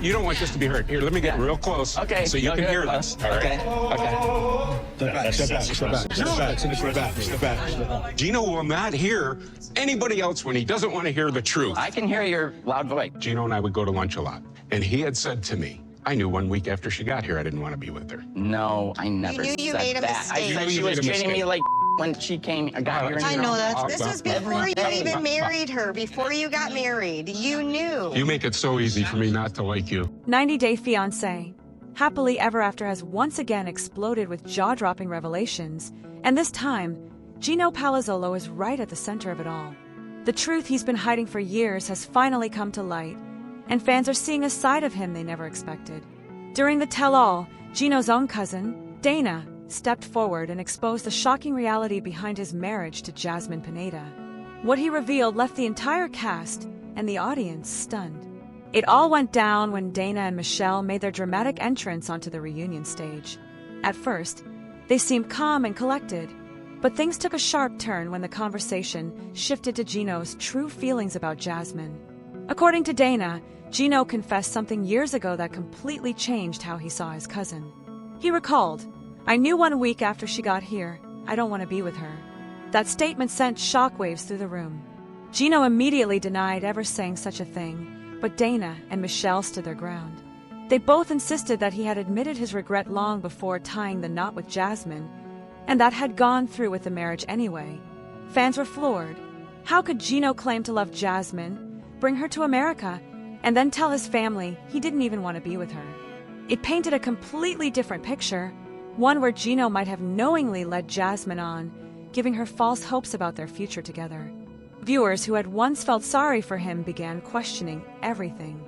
You don't want this to be heard. Here, let me get real close. Okay. So you can hear this. All right. Okay. Step back. Gino will not hear anybody else when he doesn't want to hear the truth. I can hear your loud voice. Gino and I would go to lunch a lot, and he had said to me, I knew 1 week after she got here I didn't want to be with her. No, I never You knew you said made a that. I mistake. said she was treating me like when she came. I got here. I know that. This Well, was before you even married her, before you got married. You knew. You make it so easy for me not to like you. 90-Day Fiance. Happily Ever After has once again exploded with jaw-dropping revelations, and this time, Gino Palazzolo is right at the center of it all. The truth he's been hiding for years has finally come to light, and fans are seeing a side of him they never expected. During the tell-all, Gino's own cousin, Dana, stepped forward and exposed the shocking reality behind his marriage to Jasmine Pineda. What he revealed left the entire cast and the audience stunned. It all went down when Dana and Michelle made their dramatic entrance onto the reunion stage. At first, they seemed calm and collected, but things took a sharp turn when the conversation shifted to Gino's true feelings about Jasmine. According to Dana, Gino confessed something years ago that completely changed how he saw his cousin. He recalled, I knew 1 week after she got here, I don't want to be with her. That statement sent shockwaves through the room. Gino immediately denied ever saying such a thing, but Dana and Michelle stood their ground. They both insisted that he had admitted his regret long before tying the knot with Jasmine, and that had gone through with the marriage anyway. Fans were floored. How could Gino claim to love Jasmine, bring her to America, and then tell his family he didn't even want to be with her? It painted a completely different picture, one where Gino might have knowingly led Jasmine on, giving her false hopes about their future together. Viewers who had once felt sorry for him began questioning everything.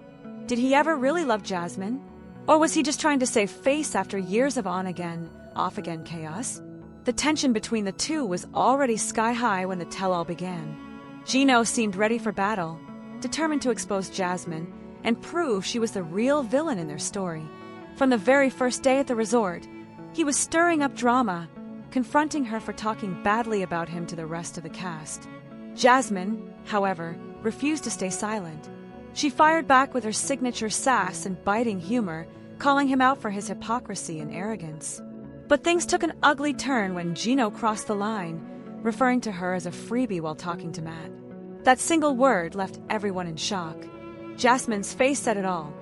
Did he ever really love Jasmine? Or was he just trying to save face after years of on-again, off-again chaos? The tension between the two was already sky-high when the tell-all began. Gino seemed ready for battle, determined to expose Jasmine and prove she was the real villain in their story. From the very first day at the resort, he was stirring up drama, confronting her for talking badly about him to the rest of the cast. Jasmine, however, refused to stay silent. She fired back with her signature sass and biting humor, calling him out for his hypocrisy and arrogance. But things took an ugly turn when Gino crossed the line, referring to her as a freebie while talking to Matt. That single word left everyone in shock. Jasmine's face said it all.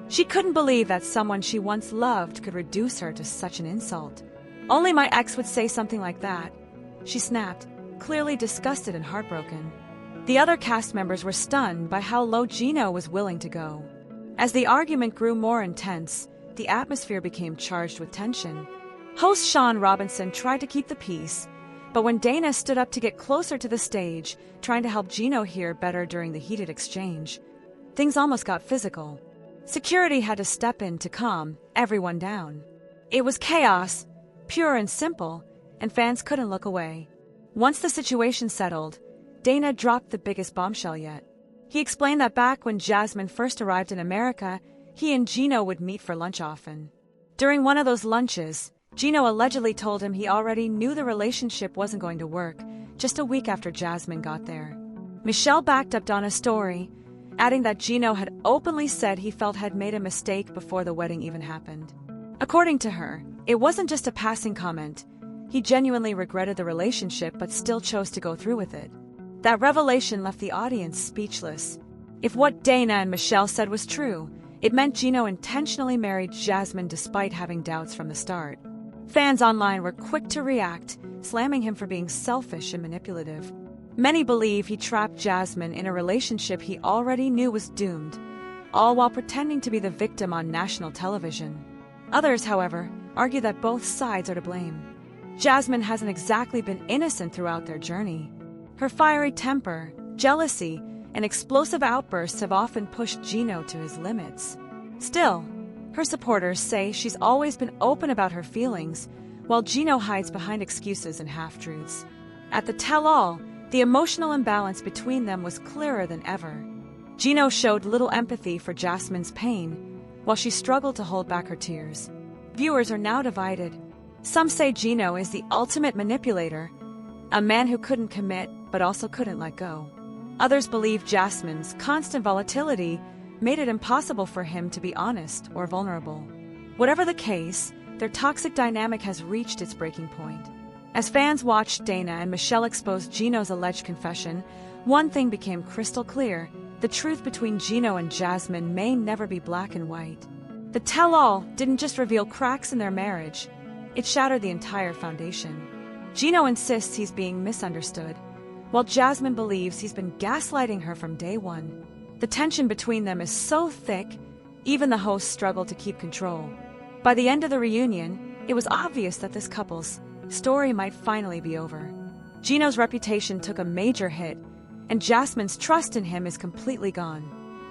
She couldn't believe that someone she once loved could reduce her to such an insult. Only my ex would say something like that. She snapped, clearly disgusted and heartbroken. The other cast members were stunned by how low Gino was willing to go. As the argument grew more intense, the atmosphere became charged with tension. Host Sean Robinson tried to keep the peace, but when Dana stood up to get closer to the stage, trying to help Gino hear better during the heated exchange, things almost got physical. Security had to step in to calm everyone down. It was chaos, pure and simple, and fans couldn't look away. Once the situation settled, Dana dropped the biggest bombshell yet. He explained that back when Jasmine first arrived in America, he and Gino would meet for lunch often. During one of those lunches, Gino allegedly told him he already knew the relationship wasn't going to work, just a week after Jasmine got there. Michelle backed up Donna's story, adding that Gino had openly said he felt had made a mistake before the wedding even happened. According to her, it wasn't just a passing comment. He genuinely regretted the relationship but still chose to go through with it. That revelation left the audience speechless. If what Dana and Michelle said was true, it meant Gino intentionally married Jasmine despite having doubts from the start. Fans online were quick to react, slamming him for being selfish and manipulative. Many believe he trapped Jasmine in a relationship he already knew was doomed, all while pretending to be the victim on national television. Others, however, argue that both sides are to blame. Jasmine hasn't exactly been innocent throughout their journey. Her fiery temper, jealousy, and explosive outbursts have often pushed Gino to his limits. Still, her supporters say she's always been open about her feelings, while Gino hides behind excuses and half-truths. At the tell-all, the emotional imbalance between them was clearer than ever. Gino showed little empathy for Jasmine's pain, while she struggled to hold back her tears. Viewers are now divided. Some say Gino is the ultimate manipulator, a man who couldn't commit but also couldn't let go. Others believe Jasmine's constant volatility made it impossible for him to be honest or vulnerable. Whatever the case, their toxic dynamic has reached its breaking point. As fans watched Dana and Michelle expose Gino's alleged confession, one thing became crystal clear: the truth between Gino and Jasmine may never be black and white. The tell-all didn't just reveal cracks in their marriage, it shattered the entire foundation. Gino insists he's being misunderstood, while Jasmine believes he's been gaslighting her from day one. The tension between them is so thick, even the hosts struggle to keep control. By the end of the reunion, it was obvious that this couple's story might finally be over. Gino's reputation took a major hit, and Jasmine's trust in him is completely gone.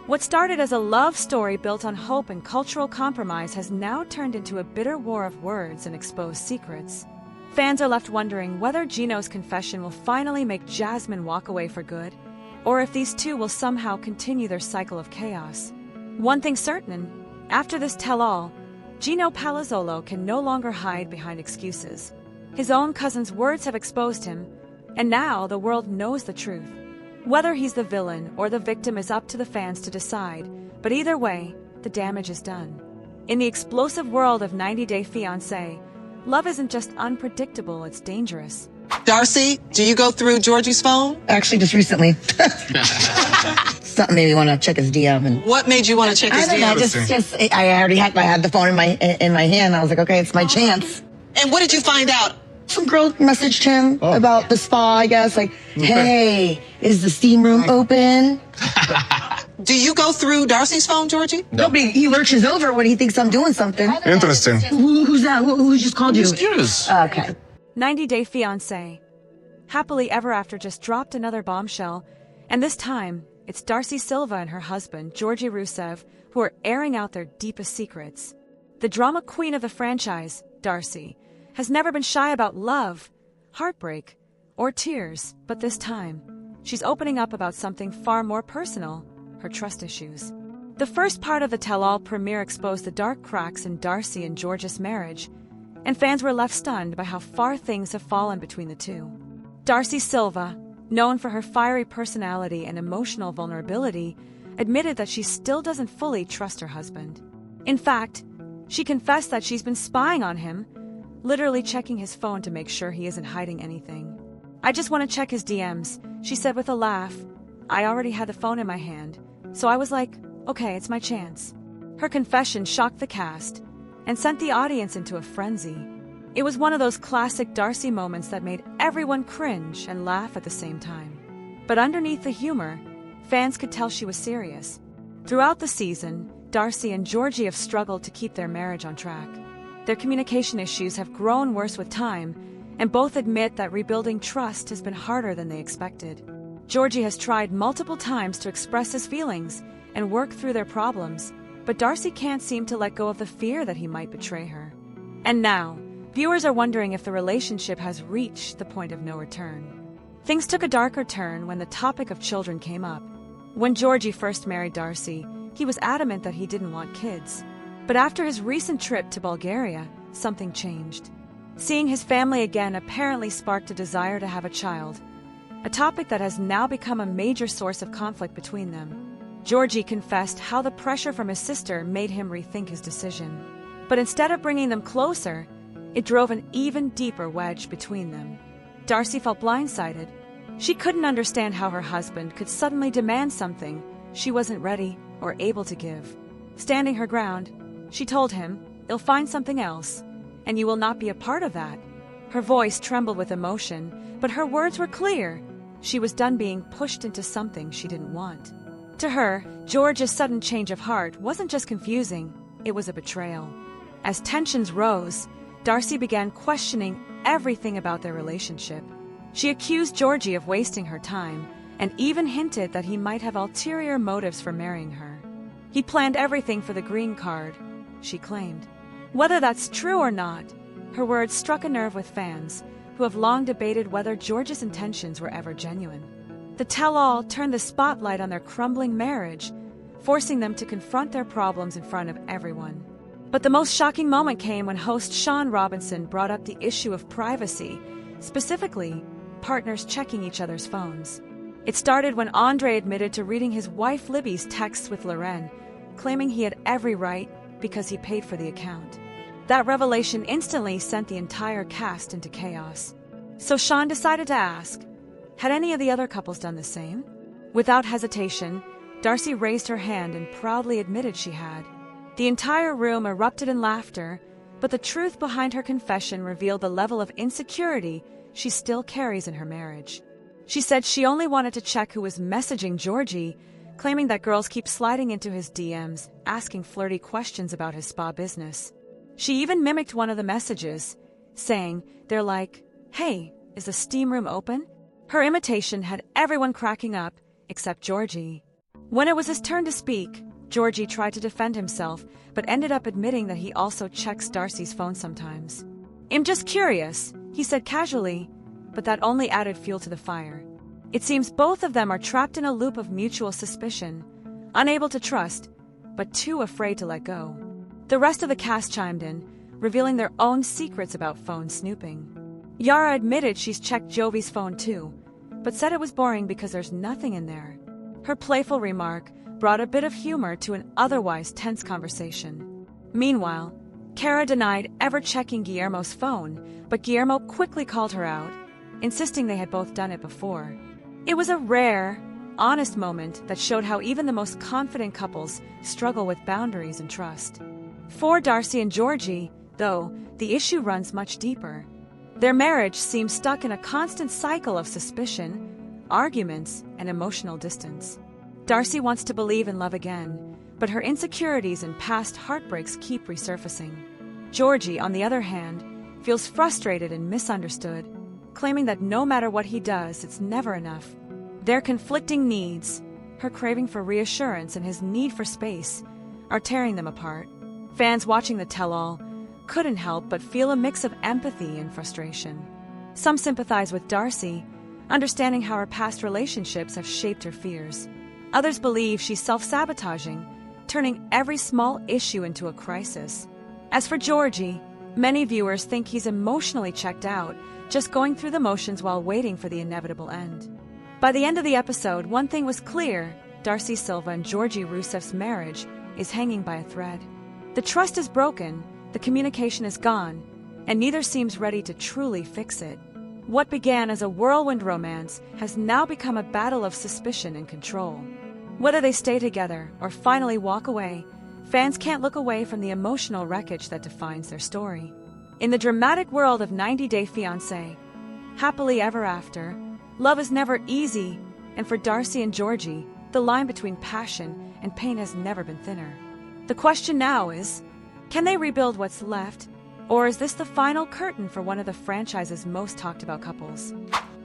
What started as a love story built on hope and cultural compromise has now turned into a bitter war of words and exposed secrets. Fans are left wondering whether Gino's confession will finally make Jasmine walk away for good, or if these two will somehow continue their cycle of chaos. One thing's certain: after this tell-all, Gino Palazzolo can no longer hide behind excuses. His own cousin's words have exposed him, and now the world knows the truth. Whether he's the villain or the victim is up to the fans to decide, but either way, the damage is done. In the explosive world of 90 Day Fiance, love isn't just unpredictable, it's dangerous. Darcy, do you go through Georgie's phone? Actually, just recently. Something made me want to check his DM. And What made you want to check his I don't know, DM? I already had the phone in my hand. I was like, okay, it's my chance. And what did you find out? Some girl messaged him about the spa, I guess. Like, hey, is the steam room open? Do you go through Darcy's phone, Georgie? No, but he lurches over when he thinks I'm doing something. Interesting. Who's that? Who just called you? Excuse. Okay. 90 Day Fiance. Happily Ever After just dropped another bombshell, and this time, it's Darcey Silva and her husband, Georgi Rusev, who are airing out their deepest secrets. The drama queen of the franchise, Darcy, has never been shy about love, heartbreak, or tears, but this time, she's opening up about something far more personal: her trust issues. The first part of the tell-all premiere exposed the dark cracks in Darcy and Georgie's marriage, and fans were left stunned by how far things have fallen between the two. Darcey Silva, known for her fiery personality and emotional vulnerability, admitted that she still doesn't fully trust her husband. In fact, she confessed that she's been spying on him, literally checking his phone to make sure he isn't hiding anything. "I just want to check his DMs," she said with a laugh. "I already had the phone in my hand, so I was like, okay, it's my chance." Her confession shocked the cast and sent the audience into a frenzy. It was one of those classic Darcy moments that made everyone cringe and laugh at the same time. But underneath the humor, fans could tell she was serious. Throughout the season, Darcy and Georgie have struggled to keep their marriage on track. Their communication issues have grown worse with time, and both admit that rebuilding trust has been harder than they expected. Georgie has tried multiple times to express his feelings and work through their problems, but Darcy can't seem to let go of the fear that he might betray her. And now, viewers are wondering if the relationship has reached the point of no return. Things took a darker turn when the topic of children came up. When Georgie first married Darcy, he was adamant that he didn't want kids. But after his recent trip to Bulgaria, something changed. Seeing his family again apparently sparked a desire to have a child, a topic that has now become a major source of conflict between them. Georgie confessed how the pressure from his sister made him rethink his decision. But instead of bringing them closer, it drove an even deeper wedge between them. Darcy felt blindsided. She couldn't understand how her husband could suddenly demand something she wasn't ready or able to give. Standing her ground, she told him, "You'll find something else, and you will not be a part of that." Her voice trembled with emotion, but her words were clear. She was done being pushed into something she didn't want. To her, George's sudden change of heart wasn't just confusing, it was a betrayal. As tensions rose, Darcy began questioning everything about their relationship. She accused Georgie of wasting her time, and even hinted that he might have ulterior motives for marrying her. He planned everything for the green card, she claimed. Whether that's true or not, her words struck a nerve with fans, who have long debated whether George's intentions were ever genuine. The tell-all turned the spotlight on their crumbling marriage, forcing them to confront their problems in front of everyone. But the most shocking moment came when host Sean Robinson brought up the issue of privacy, specifically, partners checking each other's phones. It started when Andrei admitted to reading his wife Libby's texts with Loren, claiming he had every right because he paid for the account. That revelation instantly sent the entire cast into chaos. So Sean decided to ask, had any of the other couples done the same? Without hesitation, Darcey raised her hand and proudly admitted she had. The entire room erupted in laughter, but the truth behind her confession revealed the level of insecurity she still carries in her marriage. She said she only wanted to check who was messaging Georgie, claiming that girls keep sliding into his DMs, asking flirty questions about his spa business. She even mimicked one of the messages, saying, they're like, "Hey, is the steam room open?" Her imitation had everyone cracking up, except Georgie. When it was his turn to speak, Georgie tried to defend himself, but ended up admitting that he also checks Darcey's phone sometimes. "I'm just curious," he said casually, but that only added fuel to the fire. It seems both of them are trapped in a loop of mutual suspicion, unable to trust, but too afraid to let go. The rest of the cast chimed in, revealing their own secrets about phone snooping. Yara admitted she's checked Jovi's phone too, but said it was boring because there's nothing in there. Her playful remark brought a bit of humor to an otherwise tense conversation. Meanwhile, Kara denied ever checking Guillermo's phone, but Guillermo quickly called her out, insisting they had both done it before. It was a rare, honest moment that showed how even the most confident couples struggle with boundaries and trust. For Darcy and Georgie, though, the issue runs much deeper. Their marriage seems stuck in a constant cycle of suspicion, arguments, and emotional distance. Darcy wants to believe in love again, but her insecurities and past heartbreaks keep resurfacing. Georgie, on the other hand, feels frustrated and misunderstood, claiming that no matter what he does, it's never enough. Their conflicting needs, her craving for reassurance and his need for space, are tearing them apart. Fans watching the tell-all couldn't help but feel a mix of empathy and frustration. Some sympathize with Darcy, understanding how her past relationships have shaped her fears. Others believe she's self-sabotaging, turning every small issue into a crisis. As for Georgie, many viewers think he's emotionally checked out, just going through the motions while waiting for the inevitable end. By the end of the episode, one thing was clear: Darcey Silva and Georgie Rousseff's marriage is hanging by a thread. The trust is broken, the communication is gone, and neither seems ready to truly fix it. What began as a whirlwind romance has now become a battle of suspicion and control. Whether they stay together or finally walk away, fans can't look away from the emotional wreckage that defines their story. In the dramatic world of 90 Day Fiance, happily ever after, love is never easy, and for Darcy and Georgie, the line between passion and pain has never been thinner. The question now is, can they rebuild what's left, or is this the final curtain for one of the franchise's most talked about couples?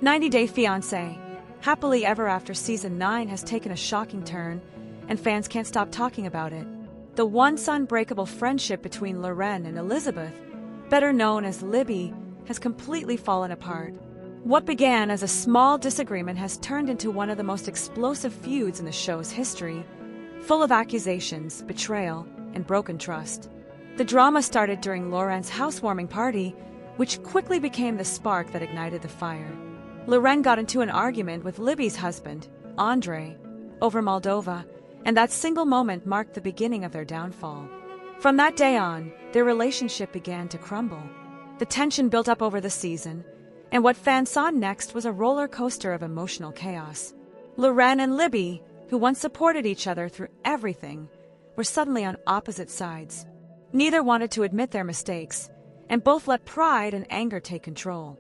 90 Day Fiancé, Happily Ever After Season 9 has taken a shocking turn, and fans can't stop talking about it. The once unbreakable friendship between Loren and Elizabeth, better known as Libby, has completely fallen apart. What began as a small disagreement has turned into one of the most explosive feuds in the show's history, full of accusations, betrayal, and broken trust. The drama started during Loren's housewarming party, which quickly became the spark that ignited the fire. Loren got into an argument with Libby's husband, Andrei, over Moldova, and that single moment marked the beginning of their downfall. From that day on, their relationship began to crumble. The tension built up over the season, and what fans saw next was a roller coaster of emotional chaos. Loren and Libby, who once supported each other through everything, were suddenly on opposite sides. Neither wanted to admit their mistakes, and both let pride and anger take control.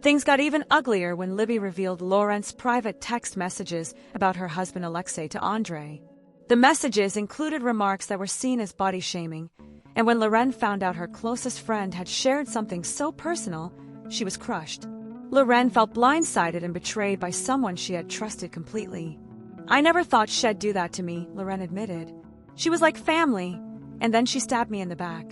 Things got even uglier when Libby revealed Loren's private text messages about her husband Alexei to Andrei. The messages included remarks that were seen as body shaming, and when Loren found out her closest friend had shared something so personal, she was crushed. Loren felt blindsided and betrayed by someone she had trusted completely. "I never thought Shed do that to me," Loren admitted. "She was like family, and then she stabbed me in the back."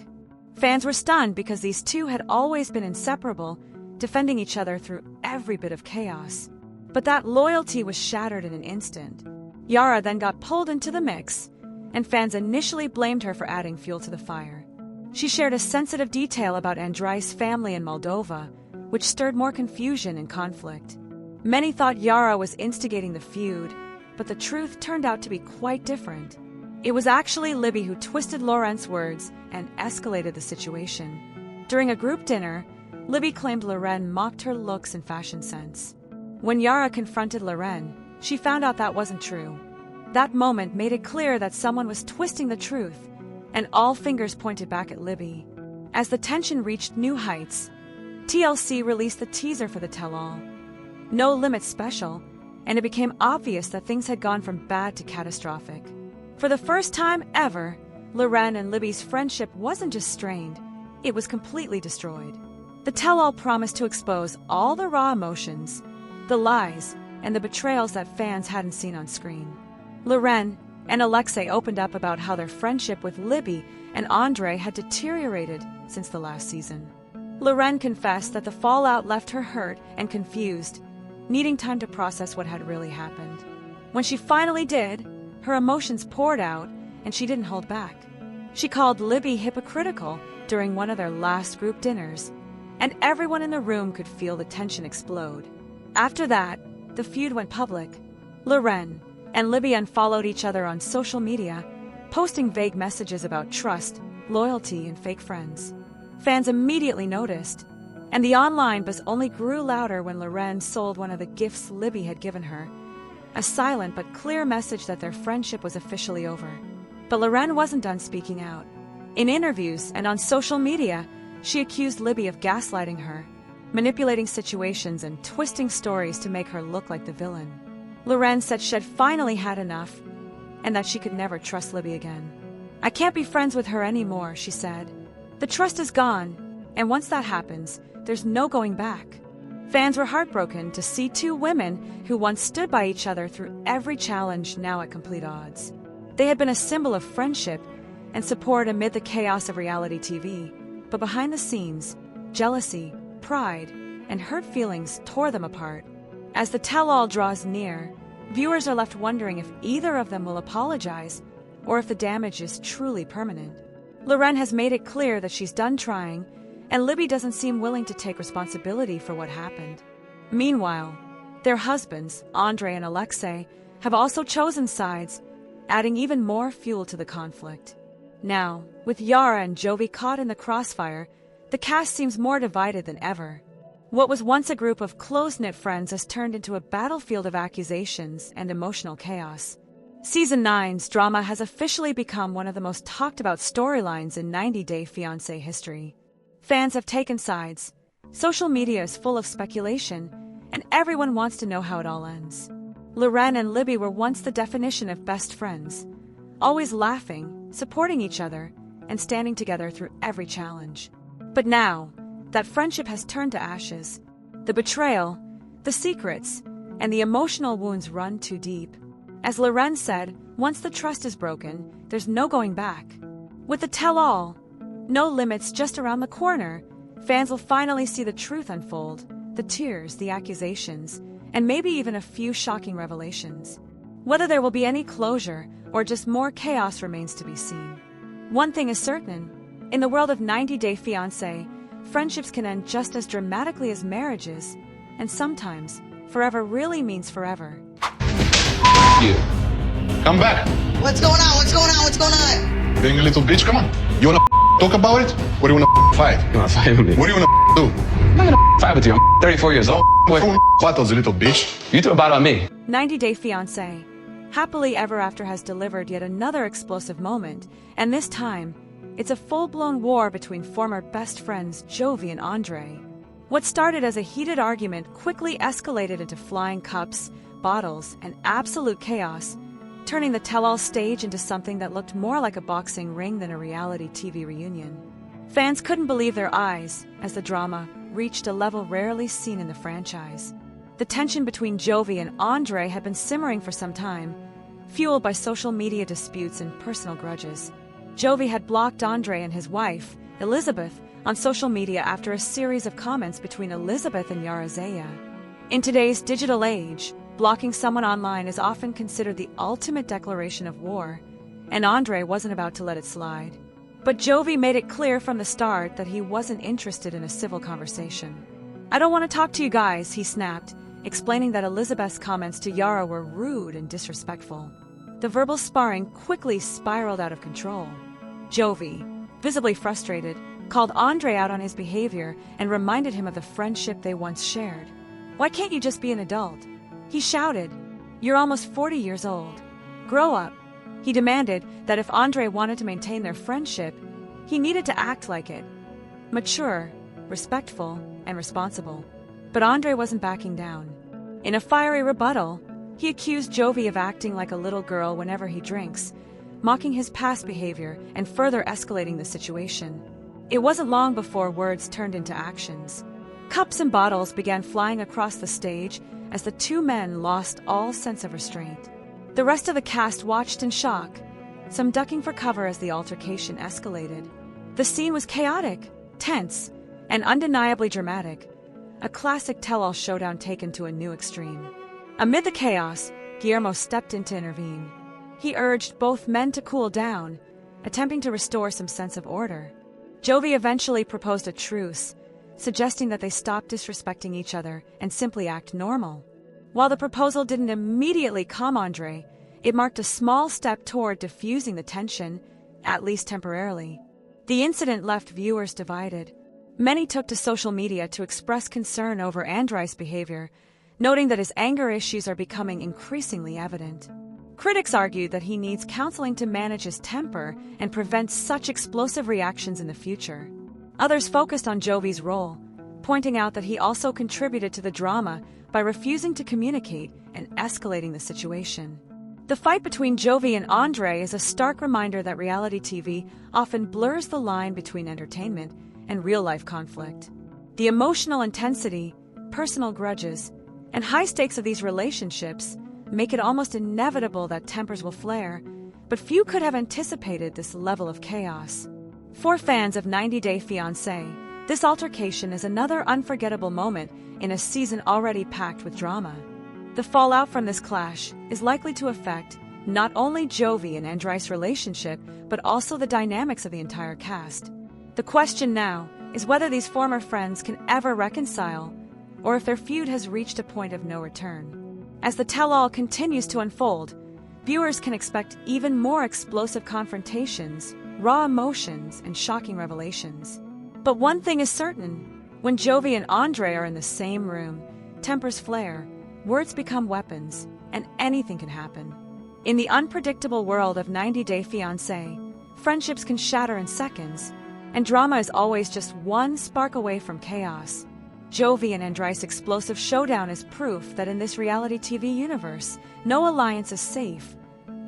Fans were stunned because these two had always been inseparable, defending each other through every bit of chaos. But that loyalty was shattered in an instant. Yara then got pulled into the mix, and fans initially blamed her for adding fuel to the fire. She shared a sensitive detail about Andrei's family in Moldova, which stirred more confusion and conflict. Many thought Yara was instigating the feud, but the truth turned out to be quite different. It was actually Libby who twisted Loren's words and escalated the situation. During a group dinner, Libby claimed Loren mocked her looks and fashion sense. When Yara confronted Loren, she found out that wasn't true. That moment made it clear that someone was twisting the truth, and all fingers pointed back at Libby. As the tension reached new heights, TLC released the teaser for the tell-all. No Limits special, and it became obvious that things had gone from bad to catastrophic. For the first time ever, Loren and Libby's friendship wasn't just strained, it was completely destroyed. The tell-all promised to expose all the raw emotions, the lies, and the betrayals that fans hadn't seen on screen. Loren and Alexei opened up about how their friendship with Libby and Andrei had deteriorated since the last season. Loren confessed that the fallout left her hurt and confused, needing time to process what had really happened. When she finally did, her emotions poured out and she didn't hold back. She called Libby hypocritical during one of their last group dinners, and everyone in the room could feel the tension explode. After that, the feud went public. Loren and Libby unfollowed each other on social media, posting vague messages about trust, loyalty, and fake friends. Fans immediately noticed, and the online buzz only grew louder when Loren sold one of the gifts Libby had given her, a silent but clear message that their friendship was officially over. But Loren wasn't done speaking out. In interviews and on social media, she accused Libby of gaslighting her, manipulating situations and twisting stories to make her look like the villain. Loren said she'd finally had enough, and that she could never trust Libby again. "I can't be friends with her anymore," she said. "The trust is gone, and once that happens, there's no going back." Fans were heartbroken to see two women who once stood by each other through every challenge now at complete odds. They had been a symbol of friendship and support amid the chaos of reality TV, but behind the scenes, jealousy, pride, and hurt feelings tore them apart. As the tell-all draws near, viewers are left wondering if either of them will apologize or if the damage is truly permanent. Loren has made it clear that she's done trying, and Libby doesn't seem willing to take responsibility for what happened. Meanwhile, their husbands, Andrei and Alexei, have also chosen sides, adding even more fuel to the conflict. Now, with Yara and Jovi caught in the crossfire, the cast seems more divided than ever. What was once a group of close-knit friends has turned into a battlefield of accusations and emotional chaos. Season 9's drama has officially become one of the most talked-about storylines in 90 Day Fiance history. Fans have taken sides, social media is full of speculation, and everyone wants to know how it all ends. Loren and Libby were once the definition of best friends, always laughing, supporting each other, and standing together through every challenge. But now, that friendship has turned to ashes. The betrayal, the secrets, and the emotional wounds run too deep. As Loren said, once the trust is broken, there's no going back. With the tell-all, no limits just around the corner, fans will finally see the truth unfold, the tears, the accusations, and maybe even a few shocking revelations. Whether there will be any closure or just more chaos remains to be seen. One thing is certain, in the world of 90 Day Fiancé, friendships can end just as dramatically as marriages, and sometimes, forever really means forever. You. Come back. What's going on? What's going on? What's going on? Being a little bitch, come on. You wanna talk about it? Or do you wanna fight? You wanna fight with me? What do you wanna do? I'm not gonna fight with you. I'm 34 years old. Battles, a little bitch. You threw a battle on me. 90 Day Fiancé. Happily Ever After has delivered yet another explosive moment, and this time, it's a full-blown war between former best friends Jovi and Andrei. What started as a heated argument quickly escalated into flying cups, bottles, and absolute chaos, turning the tell-all stage into something that looked more like a boxing ring than a reality TV reunion. Fans couldn't believe their eyes as the drama reached a level rarely seen in the franchise. The tension between Jovi and Andrei had been simmering for some time, fueled by social media disputes and personal grudges. Jovi had blocked Andrei and his wife, Elizabeth, on social media after a series of comments between Elizabeth and Yara Zaya. In today's digital age, blocking someone online is often considered the ultimate declaration of war, and Andrei wasn't about to let it slide. But Jovi made it clear from the start that he wasn't interested in a civil conversation. "I don't want to talk to you guys," he snapped, explaining that Elizabeth's comments to Yara were rude and disrespectful. The verbal sparring quickly spiraled out of control. Jovi, visibly frustrated, called Andrei out on his behavior and reminded him of the friendship they once shared. "Why can't you just be an adult?" he shouted. "You're almost 40 years old. Grow up." He demanded that if Andrei wanted to maintain their friendship, he needed to act like it. Mature, respectful, and responsible. But Andrei wasn't backing down. In a fiery rebuttal, he accused Jovi of acting like a little girl whenever he drinks, mocking his past behavior and further escalating the situation. It wasn't long before words turned into actions. Cups and bottles began flying across the stage as the two men lost all sense of restraint. The rest of the cast watched in shock, some ducking for cover as the altercation escalated. The scene was chaotic, tense, and undeniably dramatic, a classic tell-all showdown taken to a new extreme. Amid the chaos, Guillermo stepped in to intervene. He urged both men to cool down, attempting to restore some sense of order. Jovi eventually proposed a truce, suggesting that they stop disrespecting each other and simply act normal. While the proposal didn't immediately calm Andrei, it marked a small step toward diffusing the tension, at least temporarily. The incident left viewers divided. Many took to social media to express concern over Andrei's behavior, noting that his anger issues are becoming increasingly evident. Critics argued that he needs counseling to manage his temper and prevent such explosive reactions in the future. Others focused on Jovi's role, pointing out that he also contributed to the drama by refusing to communicate and escalating the situation. The fight between Jovi and Andrei is a stark reminder that reality TV often blurs the line between entertainment and real-life conflict. The emotional intensity, personal grudges, and high stakes of these relationships make it almost inevitable that tempers will flare, but few could have anticipated this level of chaos. For fans of 90 Day Fiance, this altercation is another unforgettable moment in a season already packed with drama. The fallout from this clash is likely to affect not only Jovi and Andrei's relationship, but also the dynamics of the entire cast. The question now is whether these former friends can ever reconcile, or if their feud has reached a point of no return. As the tell-all continues to unfold, viewers can expect even more explosive confrontations, raw emotions, and shocking revelations. But one thing is certain: when Jovi and Andrei are in the same room, tempers flare, words become weapons, and anything can happen. In the unpredictable world of 90 Day Fiancé, friendships can shatter in seconds, and drama is always just one spark away from chaos. Jovi and Andrei's explosive showdown is proof that in this reality TV universe, no alliance is safe,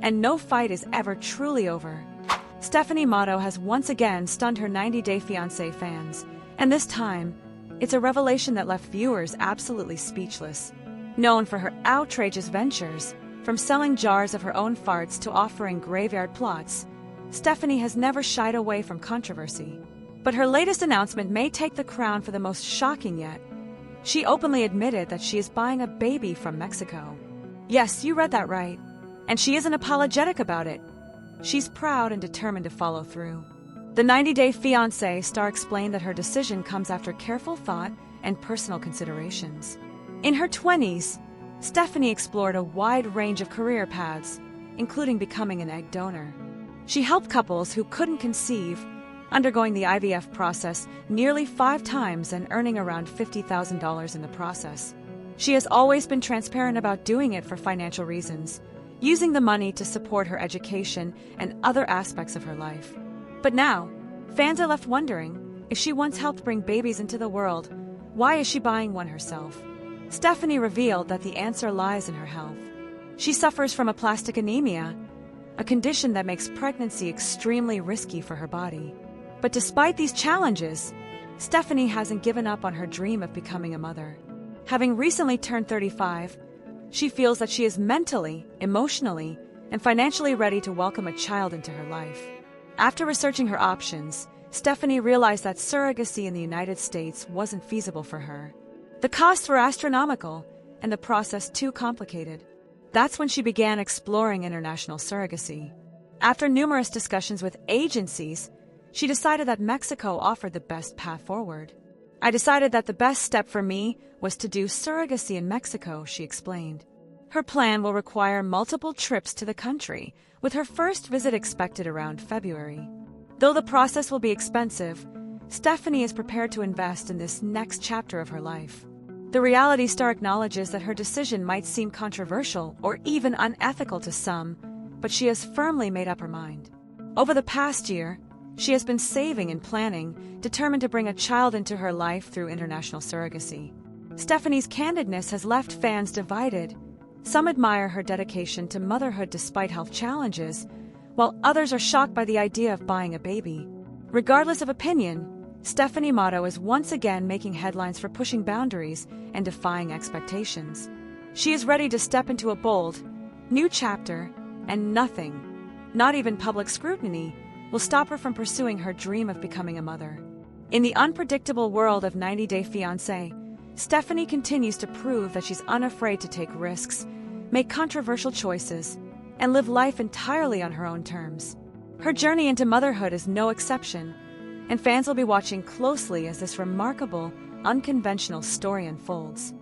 and no fight is ever truly over. Stephanie Matto has once again stunned her 90 Day Fiancé fans, and this time, it's a revelation that left viewers absolutely speechless. Known for her outrageous ventures, from selling jars of her own farts to offering graveyard plots, Stephanie has never shied away from controversy. But her latest announcement may take the crown for the most shocking yet. She openly admitted that she is buying a baby from Mexico. Yes, you read that right. And she isn't apologetic about it. She's proud and determined to follow through. The 90 Day Fiancé star explained that her decision comes after careful thought and personal considerations. In her 20s, Stephanie explored a wide range of career paths, including becoming an egg donor. She helped couples who couldn't conceive, undergoing the IVF process nearly 5 times and earning around $50,000 in the process. She has always been transparent about doing it for financial reasons, using the money to support her education and other aspects of her life. But now, fans are left wondering, if she once helped bring babies into the world, why is she buying one herself? Stephanie revealed that the answer lies in her health. She suffers from aplastic anemia, a condition that makes pregnancy extremely risky for her body. But despite these challenges, Stephanie hasn't given up on her dream of becoming a mother. Having recently turned 35, she feels that she is mentally, emotionally, and financially ready to welcome a child into her life. After researching her options, Stephanie realized that surrogacy in the United States wasn't feasible for her. The costs were astronomical, and the process too complicated. That's when she began exploring international surrogacy. After numerous discussions with agencies, she decided that Mexico offered the best path forward. "I decided that the best step for me was to do surrogacy in Mexico," she explained. Her plan will require multiple trips to the country, with her first visit expected around February. Though the process will be expensive, Stephanie is prepared to invest in this next chapter of her life. The reality star acknowledges that her decision might seem controversial or even unethical to some, but she has firmly made up her mind. Over the past year, she has been saving and planning, determined to bring a child into her life through international surrogacy. Stephanie's candidness has left fans divided. Some admire her dedication to motherhood despite health challenges, while others are shocked by the idea of buying a baby. Regardless of opinion, Stephanie Motto is once again making headlines for pushing boundaries and defying expectations. She is ready to step into a bold, new chapter, and nothing, not even public scrutiny, will stop her from pursuing her dream of becoming a mother. In the unpredictable world of 90 Day Fiance, Stephanie continues to prove that she's unafraid to take risks, make controversial choices, and live life entirely on her own terms. Her journey into motherhood is no exception, and fans will be watching closely as this remarkable, unconventional story unfolds.